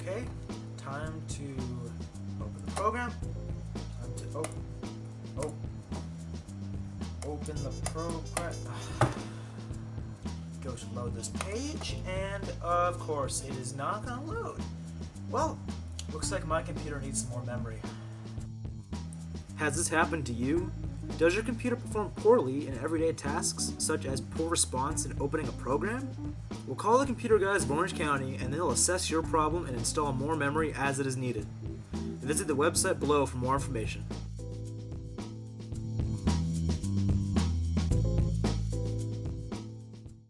Okay, time to open the program. Time to open the program. Go to load this page, and of course it is not going to load. Well, looks like my computer needs some more memory. Has this happened to you? Does your computer perform poorly in everyday tasks, such as poor response in opening a program? We'll call the computer guys of Orange County, and they'll assess your problem and install more memory as it is needed. Visit the website below for more information.